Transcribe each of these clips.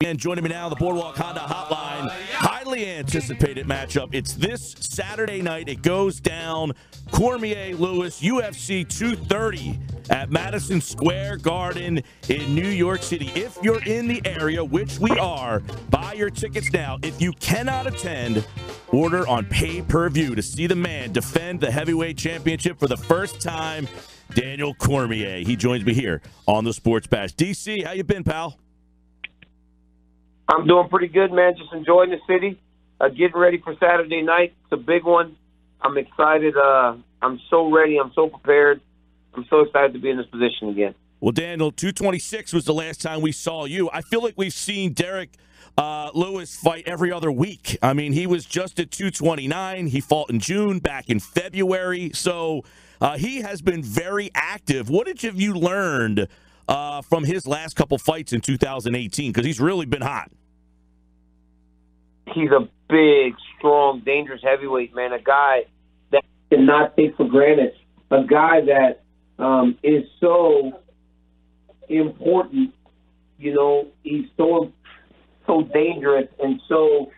And joining me now, the Boardwalk Honda Hotline, highly anticipated matchup. It's this Saturday night. It goes down Cormier Lewis, UFC 230 at Madison Square Garden in New York City. If you're in the area, which we are, buy your tickets now. If you cannot attend, order on pay-per-view to see the man defend the heavyweight championship for the first time, Daniel Cormier. He joins me here on the Sports Bash. DC, how you been, pal? I'm doing pretty good, man. Just enjoying the city, getting ready for Saturday night. It's a big one. I'm excited. I'm so ready. I'm so prepared. I'm so excited to be in this position again. Well, Daniel, 226 was the last time we saw you. I feel like we've seen Derrick Lewis fight every other week. I mean, he was just at 229. He fought in June, back in February. So he has been very active. What have you learned from his last couple fights in 2018? Because he's really been hot. He's a big, strong, dangerous heavyweight, man. A guy that you cannot take for granted. A guy that is so important. You know, he's so dangerous and so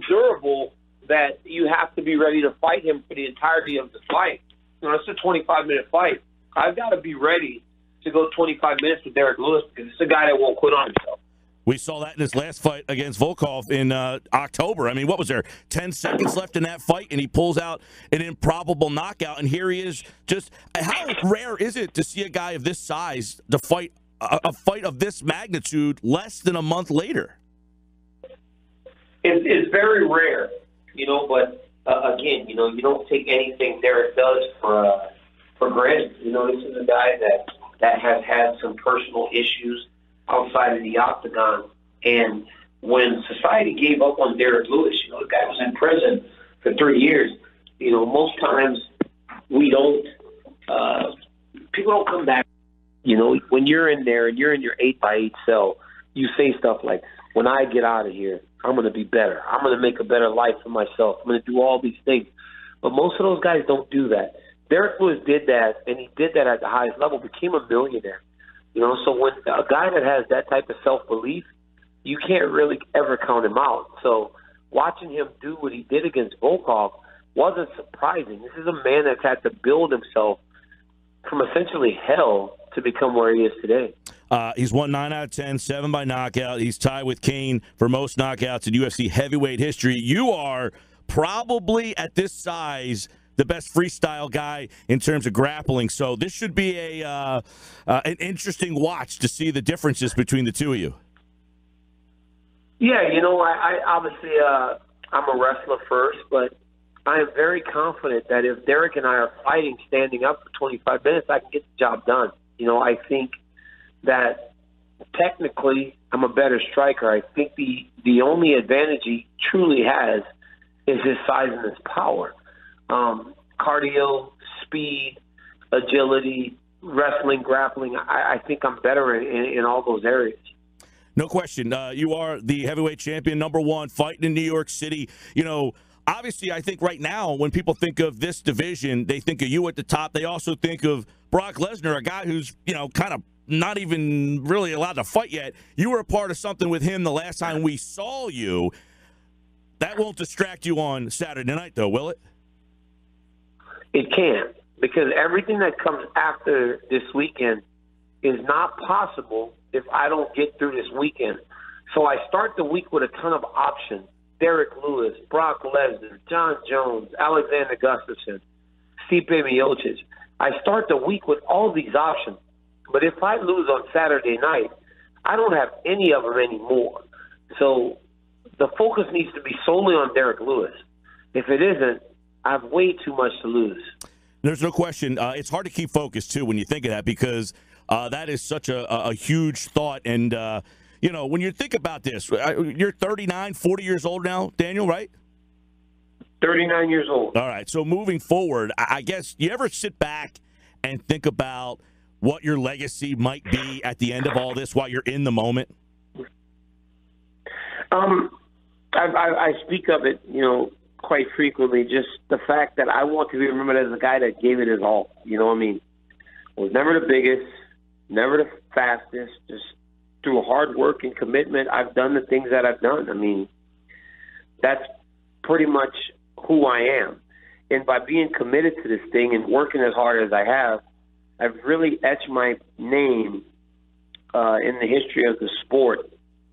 durable that you have to be ready to fight him for the entirety of the fight. You know, it's a 25-minute fight. I've got to be ready to go 25 minutes with Derrick Lewis because it's a guy that won't quit on himself. We saw that in his last fight against Volkov in October. I mean, what was there, 10 seconds left in that fight, and he pulls out an improbable knockout, and here he is. Just how rare is it to see a guy of this size to fight a fight of this magnitude less than a month later? It's very rare, you know, but again, you know, you don't take anything Derrick does for granted. You know, this is a guy that has had some personal issues outside of the octagon. And when society gave up on Derrick Lewis, you know, the guy was in prison for 3 years. You know, most times people don't come back. You know, when you're in there and you're in your 8x8 cell, you say stuff like, when I get out of here, I'm going to be better. I'm going to make a better life for myself. I'm going to do all these things. But most of those guys don't do that. Derrick Lewis did that, and he did that at the highest level, became a millionaire. You know, so when a guy that has that type of self-belief, you can't really ever count him out. So watching him do what he did against Volkov wasn't surprising. This is a man that's had to build himself from essentially hell to become where he is today. He's won 9 out of 10, 7 by knockout. He's tied with Kane for most knockouts in UFC heavyweight history. You are probably, at this size, the best freestyle guy in terms of grappling. So this should be an interesting watch to see the differences between the two of you. Yeah, you know, I obviously I'm a wrestler first, but I am very confident that if Derrick and I are fighting standing up for 25 minutes, I can get the job done. You know, I think that technically I'm a better striker. I think the only advantage he truly has is his size and his power. Cardio, speed, agility, wrestling, grappling. I think I'm better in all those areas. No question. You are the heavyweight champion, #1, fighting in New York City. You know, obviously, I think right now when people think of this division, they think of you at the top. They also think of Brock Lesnar, a guy who's, you know, kind of not even really allowed to fight yet. You were a part of something with him the last time we saw you. That won't distract you on Saturday night, though, will it? It can, because everything that comes after this weekend is not possible if I don't get through this weekend. So I start the week with a ton of options. Derrick Lewis, Brock Lesnar, John Jones, Alexander Gustafsson, Stipe Miocic. I start the week with all these options. But if I lose on Saturday night, I don't have any of them anymore. So the focus needs to be solely on Derrick Lewis. If it isn't, I have way too much to lose. There's no question. It's hard to keep focused, too, when you think of that, because that is such a huge thought. And, you know, when you think about this, you're 39, 40 years old now, Daniel, right? 39 years old. All right. So moving forward, I guess, you ever sit back and think about what your legacy might be at the end of all this while you're in the moment? I speak of it, you know, quite frequently, just the fact that I want to be remembered as a guy that gave it his all. You know what I mean? Was never the biggest, never the fastest. Just through hard work and commitment, I've done the things that I've done. I mean, that's pretty much who I am. And by being committed to this thing and working as hard as I have, I've really etched my name in the history of the sport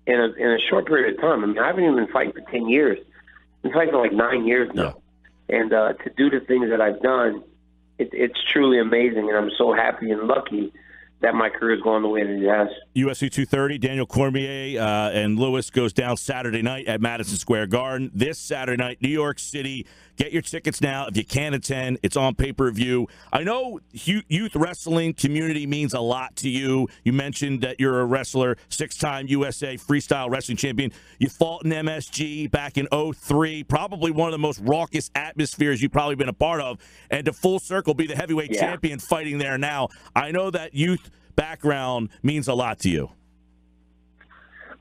in a short period of time. I mean, I haven't even been fighting for 10 years. I've been fighting for like 9 years now. Yeah. And to do the things that I've done, it's truly amazing. And I'm so happy and lucky that my career is going the way that it has. UFC 230, Daniel Cormier and Lewis goes down Saturday night at Madison Square Garden. This Saturday night, New York City. Get your tickets now if you can attend. It's on pay-per-view. I know youth wrestling community means a lot to you. You mentioned that you're a wrestler, 6-time USA freestyle wrestling champion. You fought in MSG back in 2003, probably one of the most raucous atmospheres you've probably been a part of. And to full circle, be the heavyweight champion fighting there now. I know that youth background means a lot to you.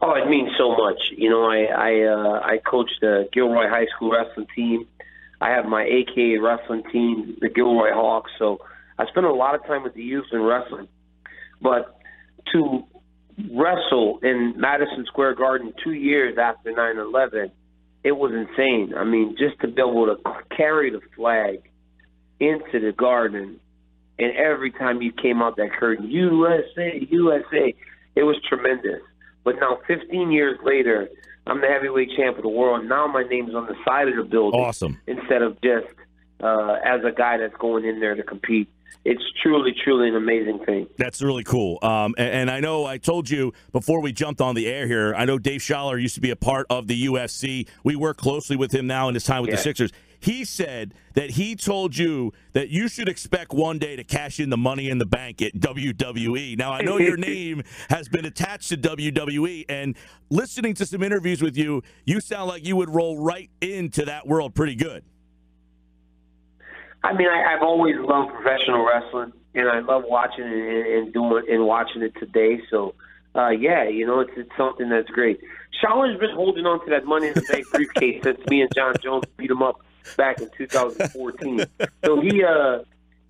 Oh, it means so much. You know, I coached the Gilroy High School wrestling team. I have my AKA wrestling team, the Gilroy Hawks. So I spend a lot of time with the youth in wrestling. But to wrestle in Madison Square Garden 2 years after 9/11, it was insane. I mean, just to be able to carry the flag into the garden, and every time you came out that curtain, USA, USA, it was tremendous. But now 15 years later, I'm the heavyweight champ of the world. Now my name's on the side of the building. Awesome. Instead of just as a guy that's going in there to compete. It's truly, truly an amazing thing. That's really cool. And I know I told you before we jumped on the air here, I know Dave Schaller used to be a part of the UFC. We work closely with him now in his time with the Sixers. He said that he told you that you should expect one day to cash in the Money in the Bank at WWE. Now, I know your name has been attached to WWE, and listening to some interviews with you, you sound like you would roll right into that world pretty good. I mean, I've always loved professional wrestling, and I love watching it and watching it today. So, yeah, you know, it's something that's great. Schaller's been holding on to that Money in the Bank briefcase since me and John Jones beat him up back in 2014. So he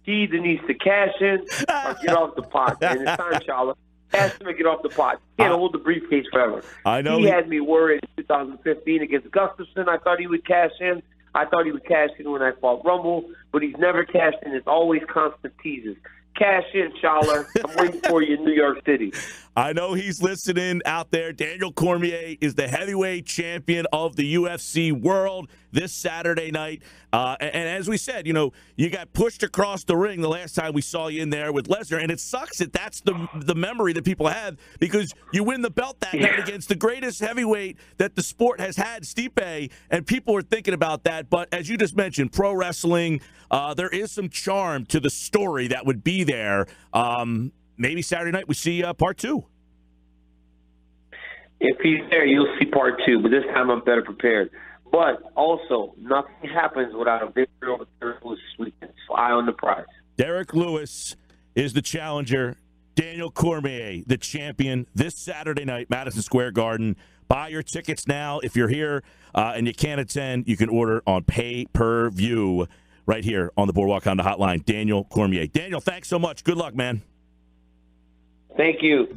either needs to cash in or get off the pot. And it's time, Schaller. Cash him and get off the pot. He can't hold the briefcase forever. I know he had me worried in 2015 against Gustafson. I thought he would cash in. I thought he would cash in when I fought Rumble, but he's never cashed in. It's always constant teases. Cash in, Schaller. I'm waiting for you in New York City. I know he's listening out there. Daniel Cormier is the heavyweight champion of the UFC world this Saturday night. And as we said, you know, you got pushed across the ring the last time we saw you in there with Lesnar, and it sucks that that's the memory that people have because you win the belt that night against the greatest heavyweight that the sport has had, Stipe, and people are thinking about that. But as you just mentioned, pro wrestling, there is some charm to the story that would be there. Maybe Saturday night we see part 2. If he's there, you'll see part 2, but this time I'm better prepared. But also, nothing happens without a victory over Derrick Lewis this weekend. So eye on the prize. Derrick Lewis is the challenger. Daniel Cormier, the champion, this Saturday night, Madison Square Garden. Buy your tickets now. If you're here and you can't attend, you can order on pay-per-view right here on the Boardwalk Honda Hotline. Daniel Cormier. Daniel, thanks so much. Good luck, man. Thank you.